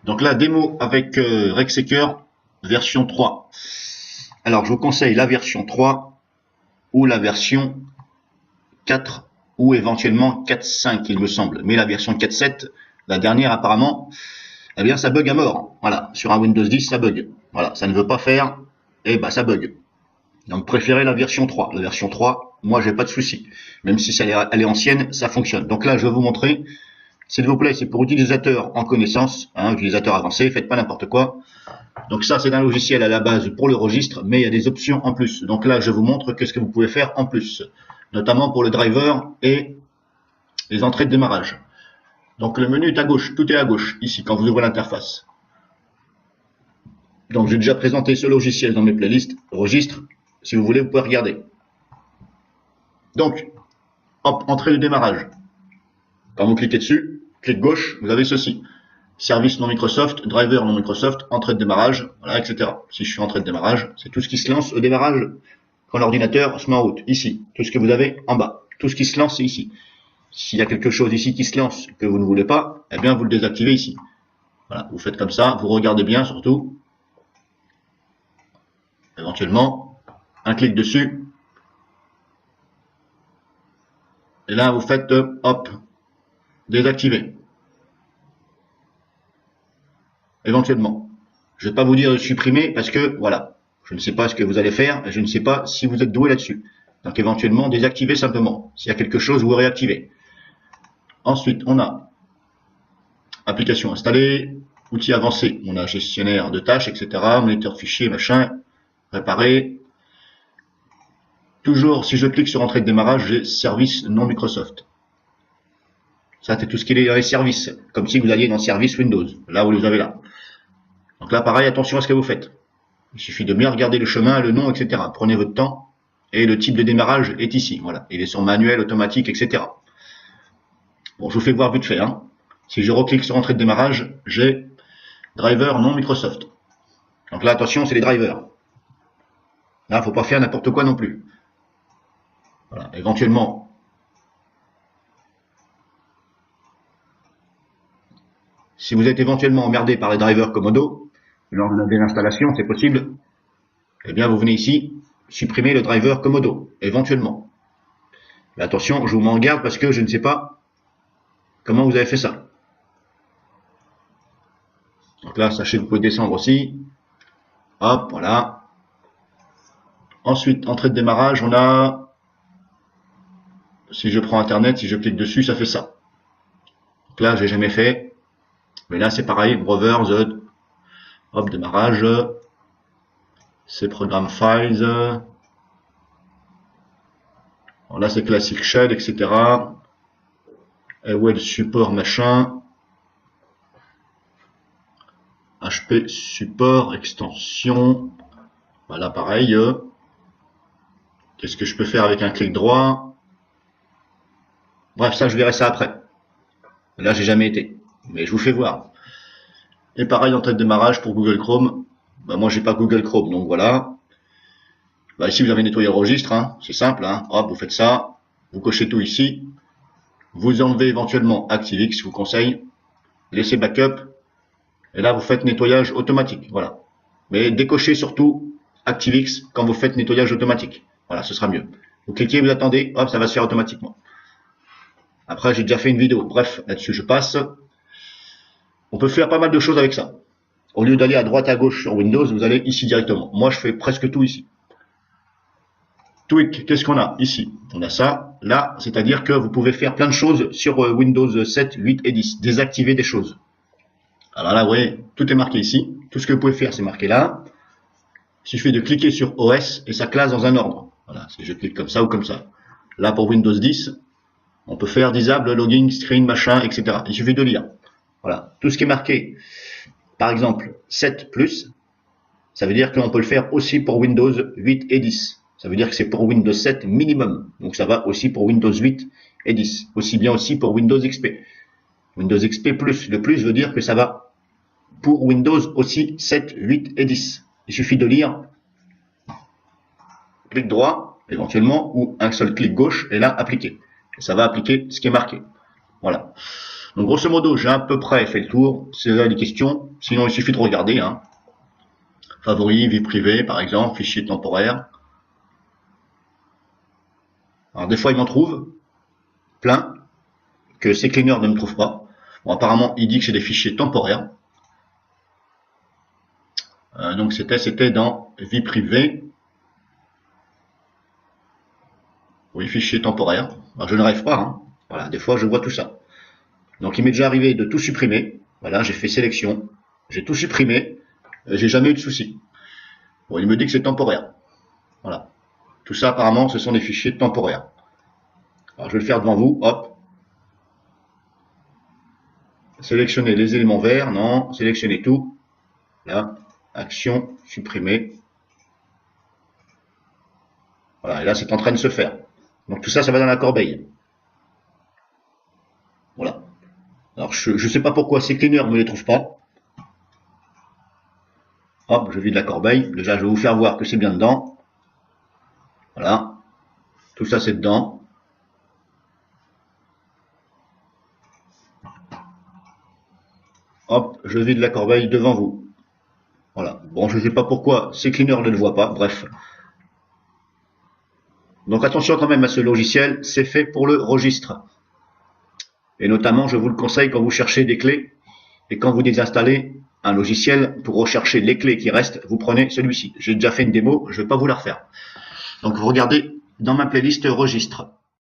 Donc là, démo avec RegSeeker version 3. Alors, je vous conseille la version 3 ou la version 4 ou éventuellement 4.5, il me semble. Mais la version 4.7, la dernière apparemment, eh bien ça bug à mort. Voilà, sur un Windows 10, ça bug. Voilà, ça ne veut pas faire, et bah ça bug. Donc préférez la version 3. La version 3, moi j'ai pas de souci. Même si elle est ancienne, ça fonctionne. Donc là, je vais vous montrer. S'il vous plaît, c'est pour utilisateurs en connaissance, utilisateurs avancés, faites pas n'importe quoi. Donc ça, c'est un logiciel à la base pour le registre, mais il y a des options en plus. Donc là, je vous montre qu'est-ce que vous pouvez faire en plus, notamment pour le driver et les entrées de démarrage. Donc le menu est à gauche, tout est à gauche, ici, quand vous ouvrez l'interface. Donc j'ai déjà présenté ce logiciel dans mes playlists, registre, si vous voulez, vous pouvez regarder. Donc, hop, entrée de démarrage. Quand vous cliquez dessus, clic gauche, vous avez ceci. Service non Microsoft, driver non Microsoft, entrée de démarrage, voilà, etc. Si je suis entrée de démarrage, c'est tout ce qui se lance au démarrage quand l'ordinateur se met en route. Ici, tout ce que vous avez en bas. Tout ce qui se lance, c'est ici. S'il y a quelque chose ici qui se lance que vous ne voulez pas, eh bien vous le désactivez ici. Voilà, vous faites comme ça, vous regardez bien surtout. Éventuellement, un clic dessus. Et là, vous faites, hop, désactiver. Éventuellement. Je ne vais pas vous dire de supprimer parce que, voilà, je ne sais pas ce que vous allez faire et je ne sais pas si vous êtes doué là-dessus. Donc éventuellement, désactiver simplement. S'il y a quelque chose, vous réactivez. Ensuite, on a application installée, outils avancés. On a gestionnaire de tâches, etc. Moniteur fichier, machin, réparer. Toujours, si je clique sur entrée de démarrage, j'ai service non Microsoft. Ça, c'est tout ce qui est dans les services. Comme si vous alliez dans service Windows. Là, vous les avez là. Donc là, pareil, attention à ce que vous faites. Il suffit de bien regarder le chemin, le nom, etc. Prenez votre temps. Et le type de démarrage est ici. Voilà. Il est sur manuel, automatique, etc. Bon, je vous fais voir vite fait. Si je reclique sur entrée de démarrage, j'ai driver non Microsoft. Donc là, attention, c'est les drivers. Là, il ne faut pas faire n'importe quoi non plus. Voilà. Éventuellement, si vous êtes éventuellement emmerdé par les drivers Commodo, lors de la désinstallation, c'est possible, eh bien, vous venez ici, supprimer le driver Commodo, éventuellement. Mais attention, je vous mets en garde parce que je ne sais pas comment vous avez fait ça. Donc là, sachez que vous pouvez descendre aussi. Hop, voilà. Ensuite, entrée de démarrage, on a, si je prends Internet, si je clique dessus, ça fait ça. Donc là, j'ai jamais fait. Mais là, c'est pareil, Browser, the, hop, démarrage, c'est Program Files. Alors là, c'est Classic Shell, etc. Et web support, machin. HP support, extension. Voilà, pareil. Qu'est-ce que je peux faire avec un clic droit? Bref, ça, je verrai ça après. Là, j'ai jamais été. Mais je vous fais voir. Et pareil, en tête de démarrage pour Google Chrome. Bah, moi, j'ai pas Google Chrome, donc voilà. Bah, ici, vous avez nettoyé le registre. C'est simple. Hop, vous faites ça. Vous cochez tout ici. Vous enlevez éventuellement ActiveX, je vous conseille. Laissez backup. Et là, vous faites nettoyage automatique. Voilà. Mais décochez surtout ActiveX quand vous faites nettoyage automatique. Voilà, ce sera mieux. Vous cliquez, vous attendez, hop, ça va se faire automatiquement. Après, j'ai déjà fait une vidéo. Bref, là-dessus, je passe. On peut faire pas mal de choses avec ça. Au lieu d'aller à droite à gauche sur Windows, vous allez ici directement. Moi, je fais presque tout ici. Tweak, qu'est-ce qu'on a ici? On a ça, là, c'est-à-dire que vous pouvez faire plein de choses sur Windows 7, 8 et 10. Désactiver des choses. Alors là, vous voyez, tout est marqué ici. Tout ce que vous pouvez faire, c'est marqué là. Il suffit de cliquer sur OS et ça classe dans un ordre. Voilà, si je clique comme ça ou comme ça. Là, pour Windows 10, on peut faire disable, login, screen, machin, etc. Il suffit de lire. Voilà, tout ce qui est marqué, par exemple, 7+, ça veut dire qu'on peut le faire aussi pour Windows 8 et 10. Ça veut dire que c'est pour Windows 7 minimum. Donc ça va aussi pour Windows 8 et 10. Aussi bien aussi pour Windows XP. Windows XP+, le plus veut dire que ça va pour Windows aussi 7, 8 et 10. Il suffit de lire, clic droit, éventuellement, ou un seul clic gauche, et là, appliquer. Et ça va appliquer ce qui est marqué. Voilà. Donc grosso modo, j'ai à peu près fait le tour. Si vous avez des questions, sinon il suffit de regarder. Hein. Favoris, vie privée, par exemple, fichier temporaire. Alors des fois, il m'en trouve plein que CCleaner ne me trouve pas. Bon, apparemment, il dit que c'est des fichiers temporaires. Donc c'était dans vie privée. Oui, fichier temporaire. Alors, je ne rêve pas. Hein. Voilà, des fois, je vois tout ça. Donc, il m'est déjà arrivé de tout supprimer. Voilà, j'ai fait sélection. J'ai tout supprimé. J'ai jamais eu de souci. Bon, il me dit que c'est temporaire. Voilà. Tout ça, apparemment, ce sont des fichiers temporaires. Alors, je vais le faire devant vous. Hop. Sélectionner les éléments verts. Non. Sélectionner tout. Là. Action. Supprimer. Voilà. Et là, c'est en train de se faire. Donc, tout ça, ça va dans la corbeille. Voilà. Alors, je ne sais pas pourquoi CCleaner ne me les trouve pas. Hop, je vide la corbeille. Déjà, je vais vous faire voir que c'est bien dedans. Voilà. Tout ça, c'est dedans. Hop, je vide la corbeille devant vous. Voilà. Bon, je ne sais pas pourquoi CCleaner ne le voit pas. Bref. Donc, attention quand même à ce logiciel. C'est fait pour le registre. Et notamment, je vous le conseille quand vous cherchez des clés et quand vous désinstallez un logiciel pour rechercher les clés qui restent, vous prenez celui-ci. J'ai déjà fait une démo, je ne vais pas vous la refaire. Donc, vous regardez dans ma playlist registre.